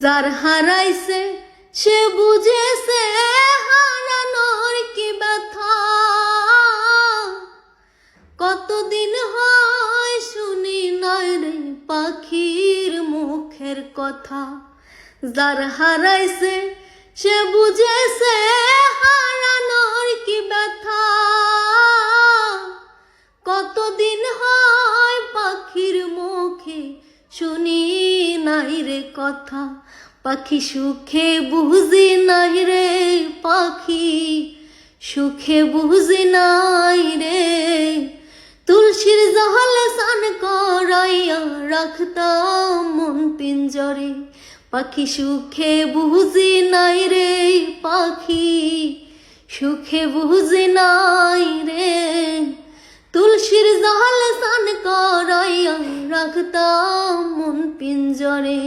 যার হারাইছে সে বুঝেছে হারানোর কি ব্যথা। কতদিন হয় শুনি নাই রে পাখির মুখের কথা। যার হারাইছে সে বুঝেছে হারানোর কি ব্যথা। কতদিন হয় পাখির মুখে শুনি নাই রে কথা। পাখি সুখে বুঝি নাই রে পাখি সুখে বুঝি নাই রে। তুলসীর জলে স্নান করাইয়া রাখতাম মন পিঞ্জরে। পাখি সুখে বুঝি নাই রে পাখি সুখে বুঝি নাই রে। তুলসীর জলে স্নান করাইয়া রাখতাম মন পিঞ্জরে।